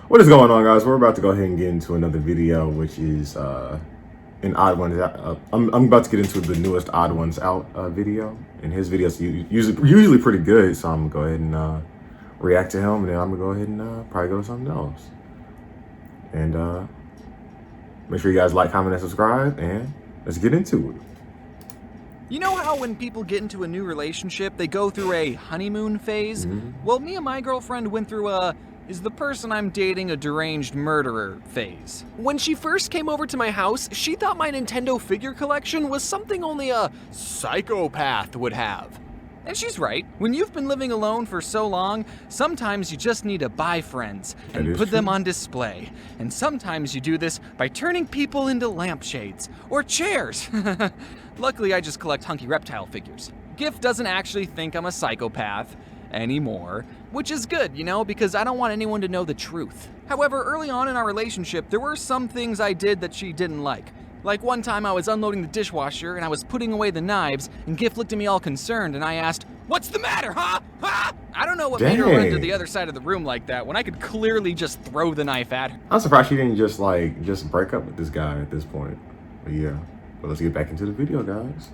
What is going on, guys? We're about to go ahead and get into another video, which is an odd ones. I'm about to get into the newest odd ones out video, and his videos usually pretty good. So I'm gonna go ahead and react to him, and then I'm gonna go ahead and probably go to something else. And make sure you guys like, comment, and subscribe, and let's get into it. You know how when people get into a new relationship, they go through a honeymoon phase? Well, me and my girlfriend went through a is the person I'm dating a deranged murderer phase. When she first came over to my house, she thought my Nintendo figure collection was something only a psychopath would have. And she's right. When you've been living alone for so long, sometimes you just need to buy friends and put them on display. And sometimes you do this by turning people into lampshades or chairs. Luckily, I just collect hunky reptile figures. Gift doesn't actually think I'm a psychopath anymore, which is good, you know, because I don't want anyone to know the truth. However, early on in our relationship, there were some things I did that she didn't like. Like one time I was unloading the dishwasher and I was putting away the knives, and Gift looked at me all concerned and I asked, "What's the matter, huh? Huh?" I don't know what made her run to the other side of the room like that when I could clearly just throw the knife at her. I'm surprised she didn't just break up with this guy at this point. But yeah, but let's get back into the video, guys.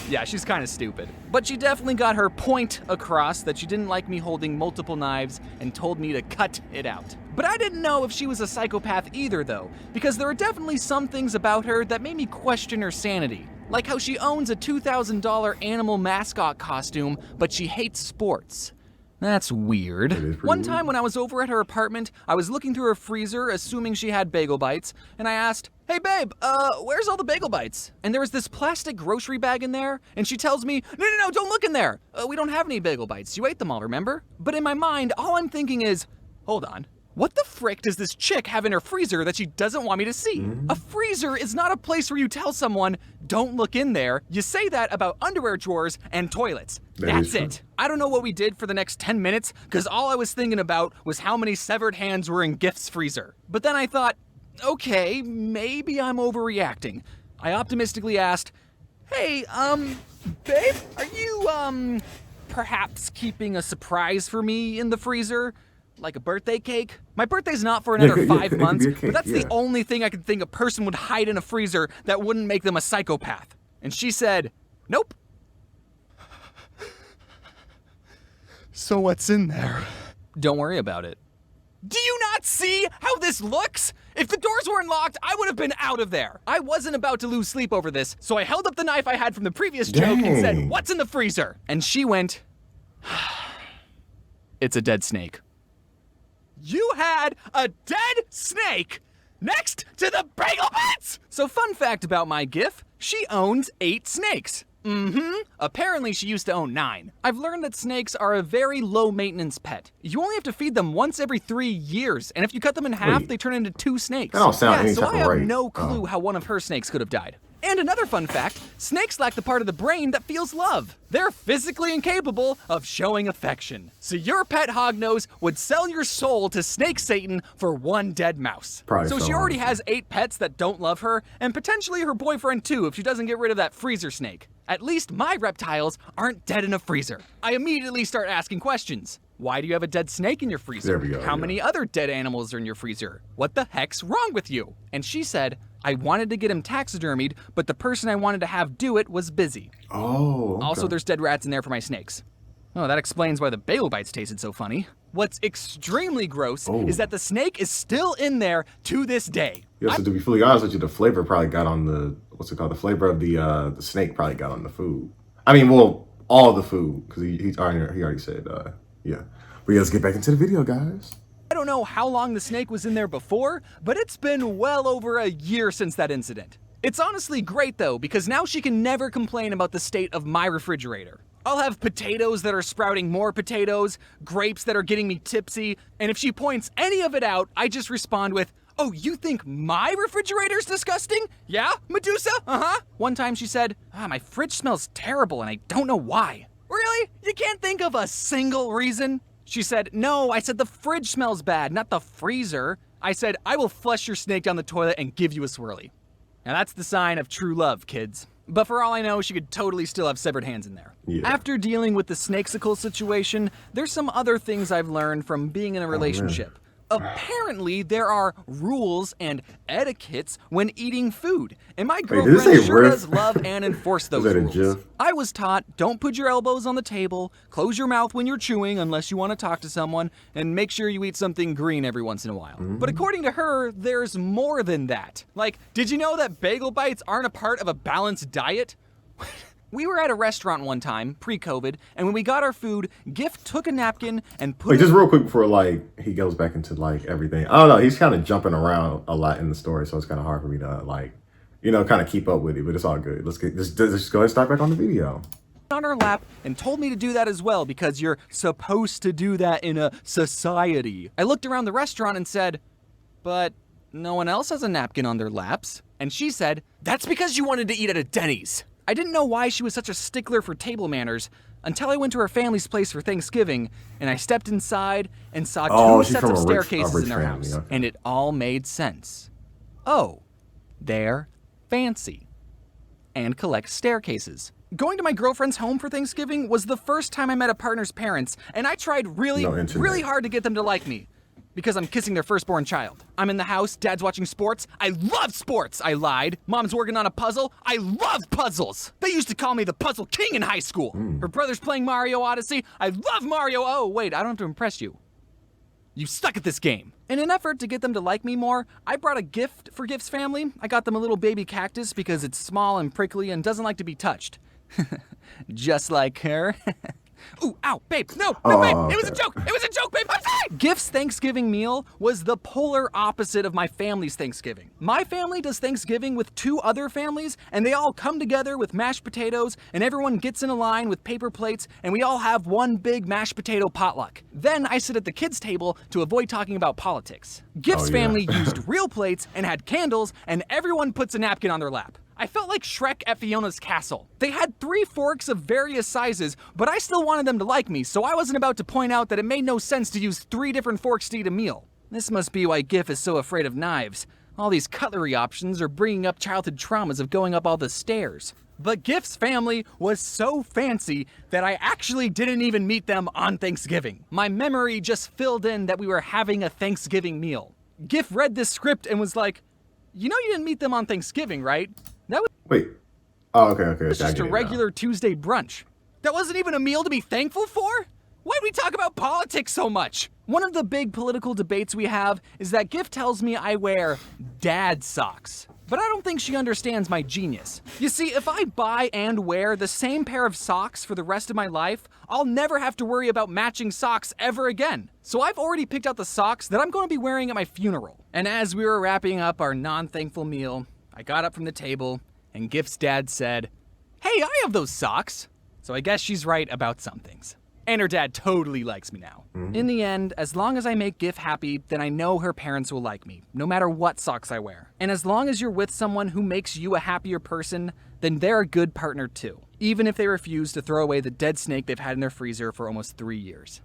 Yeah, she's kind of stupid. But she definitely got her point across that she didn't like me holding multiple knives and told me to cut it out. But I didn't know if she was a psychopath either, though, because there are definitely some things about her that made me question her sanity. Like how she owns a $2,000 animal mascot costume, but she hates sports. That's weird. One time when I was over at her apartment, I was looking through her freezer, assuming she had bagel bites, and I asked, "Hey babe, where's all the bagel bites?" And there was this plastic grocery bag in there, and she tells me, No, don't look in there. We don't have any bagel bites. You ate them all, remember? But in my mind, all I'm thinking is, hold on. What the frick does this chick have in her freezer that she doesn't want me to see? A freezer is not a place where you tell someone, don't look in there. You say that about underwear drawers and toilets. That's it. I don't know what we did for the next 10 minutes, because all I was thinking about was how many severed hands were in Gift's freezer. But then I thought, okay, maybe I'm overreacting. I optimistically asked, "Hey, babe, are you, perhaps keeping a surprise for me in the freezer? Like a birthday cake? My birthday's not for another 5 months, but that's the only thing I could think a person would hide in a freezer that wouldn't make them a psychopath." And she said, "Nope." So what's in there? Don't worry about it. Do you not see how this looks? If the doors weren't locked, I would have been out of there. I wasn't about to lose sleep over this, so I held up the knife I had from the previous joke and said, "What's in the freezer?" And she went, "It's a dead snake." You had a dead snake next to the bagel bits! So fun fact about my GIF, she owns 8 snakes. Apparently she used to own 9. I've learned that snakes are a very low maintenance pet. You only have to feed them once every 3 years, and if you cut them in half, they turn into 2 snakes. That don't sound any so type I of have right. no clue how one of her snakes could have died. And another fun fact, snakes lack the part of the brain that feels love. They're physically incapable of showing affection. So your pet hognose would sell your soul to Snake Satan for 1 dead mouse. So she already has 8 pets that don't love her, and potentially her boyfriend too if she doesn't get rid of that freezer snake. At least my reptiles aren't dead in a freezer. I immediately start asking questions. Why do you have a dead snake in your freezer? There we go. How many other dead animals are in your freezer? What the heck's wrong with you? And she said, I wanted to get him taxidermied, but the person I wanted to have do it was busy. Oh, okay. Also, there's dead rats in there for my snakes. Oh, that explains why the bagel bites tasted so funny. What's extremely gross is that the snake is still in there to this day. Yeah, so to be fully honest with you, the flavor probably got on the, what's it called? The flavor of the snake probably got on the food. I mean, well, all the food, because he already said, yeah. But yeah, let's get back into the video, guys. I don't know how long the snake was in there before, but it's been well over a year since that incident. It's honestly great though, because now she can never complain about the state of my refrigerator. I'll have potatoes that are sprouting more potatoes, grapes that are getting me tipsy, and if she points any of it out, I just respond with, "Oh, you think my refrigerator's disgusting? Yeah, Medusa? Uh-huh." One time she said, "My fridge smells terrible and I don't know why." Really? You can't think of a single reason? She said, "No, I said the fridge smells bad, not the freezer." I said, "I will flush your snake down the toilet and give you a swirly." Now that's the sign of true love, kids. But for all I know, she could totally still have severed hands in there. Yeah. After dealing with the snakesicle situation, there's some other things I've learned from being in a relationship. Apparently, there are rules and etiquettes when eating food, and my did it say girlfriend sure riff? does love and enforce those that a rules. GIF? I was taught, don't put your elbows on the table, close your mouth when you're chewing unless you want to talk to someone, and make sure you eat something green every once in a while. But according to her, there's more than that. Like, did you know that bagel bites aren't a part of a balanced diet? We were at a restaurant one time, pre-COVID, and when we got our food, Gift took a napkin and put Wait, it... just real quick before like he goes back into like everything. I don't know. He's kind of jumping around a lot in the story, so it's kind of hard for me to like, kind of keep up with it. But it's all good. Let's just go ahead and start back on the video. on her lap and told me to do that as well because you're supposed to do that in a society. I looked around the restaurant and said, but no one else has a napkin on their laps. And she said, That's because you wanted to eat at a Denny's. I didn't know why she was such a stickler for table manners until I went to her family's place for Thanksgiving and I stepped inside and saw two she's sets from of a staircases rich in their family, house. okay. And it all made sense. Oh, they're fancy and collect staircases. Going to my girlfriend's home for Thanksgiving was the first time I met a partner's parents, and I tried really hard to get them to like me. Because I'm kissing their firstborn child. I'm in the house, dad's watching sports. I love sports, I lied. Mom's working on a puzzle. I love puzzles. They used to call me the puzzle king in high school. Her brother's playing Mario Odyssey. I love Mario. Oh, wait, I don't have to impress you. You suck at this game. In an effort to get them to like me more, I brought a gift for Gift's family. I got them a little baby cactus because it's small and prickly and doesn't like to be touched. Just like her. Ooh, ow, babe, no, babe, it was a joke, babe, I'm sorry! Gift's Thanksgiving meal was the polar opposite of my family's Thanksgiving. My family does Thanksgiving with two other families, and they all come together with mashed potatoes, and everyone gets in a line with paper plates, and we all have one big mashed potato potluck. Then I sit at the kids' table to avoid talking about politics. Gift's family used real plates and had candles, and everyone puts a napkin on their lap. I felt like Shrek at Fiona's castle. They had 3 forks of various sizes, but I still wanted them to like me, so I wasn't about to point out that it made no sense to use 3 different forks to eat a meal. This must be why Gif is so afraid of knives. All these cutlery options are bringing up childhood traumas of going up all the stairs. But Gif's family was so fancy that I actually didn't even meet them on Thanksgiving. My memory just filled in that we were having a Thanksgiving meal. Gif read this script and was like, you know you didn't meet them on Thanksgiving, right? That was Wait. Oh, okay. It's just a regular Tuesday brunch. That wasn't even a meal to be thankful for? Why'd we talk about politics so much? One of the big political debates we have is that Gif tells me I wear dad socks. But I don't think she understands my genius. You see, if I buy and wear the same pair of socks for the rest of my life, I'll never have to worry about matching socks ever again. So I've already picked out the socks that I'm going to be wearing at my funeral. And as we were wrapping up our non-thankful meal, I got up from the table, and Gif's dad said, hey, I have those socks. So I guess she's right about some things. And her dad totally likes me now. In the end, as long as I make Gif happy, then I know her parents will like me, no matter what socks I wear. And as long as you're with someone who makes you a happier person, then they're a good partner too, even if they refuse to throw away the dead snake they've had in their freezer for almost 3 years.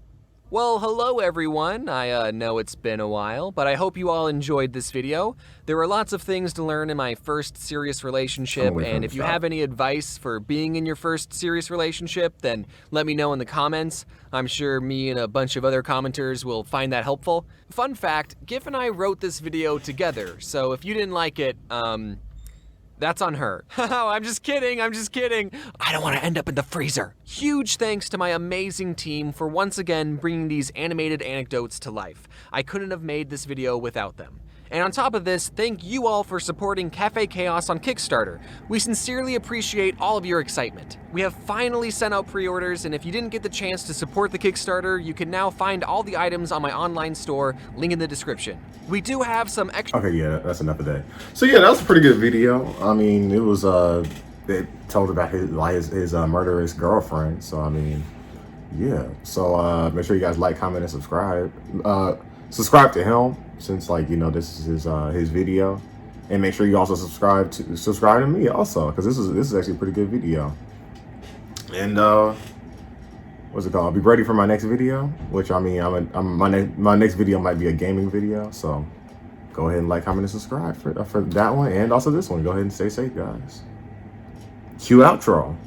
Well, hello everyone. I know it's been a while, but I hope you all enjoyed this video. There were lots of things to learn in my first serious relationship, and if you have any advice for being in your first serious relationship, then let me know in the comments. I'm sure me and a bunch of other commenters will find that helpful. Fun fact, Gif and I wrote this video together, so if you didn't like it, that's on her. I'm just kidding. I don't want to end up in the freezer. Huge thanks to my amazing team for once again bringing these animated anecdotes to life. I couldn't have made this video without them. And on top of this, thank you all for supporting Cafe Chaos on Kickstarter. We sincerely appreciate all of your excitement. We have finally sent out pre-orders, and if you didn't get the chance to support the Kickstarter, you can now find all the items on my online store, link in the description. We do have some extra... Okay, yeah, that's enough of that. So yeah, that was a pretty good video. I mean, it was it told about his murderous girlfriend. So I mean, yeah. So make sure you guys like, comment, and subscribe. Subscribe to him since this is his video, and make sure you also subscribe to me also, because this is actually a pretty good video. And what's it called? Be ready for my next video, which I mean, my next video might be a gaming video. So go ahead and like, comment, and subscribe for that one, and also this one. Go ahead and stay safe, guys. Cue outro.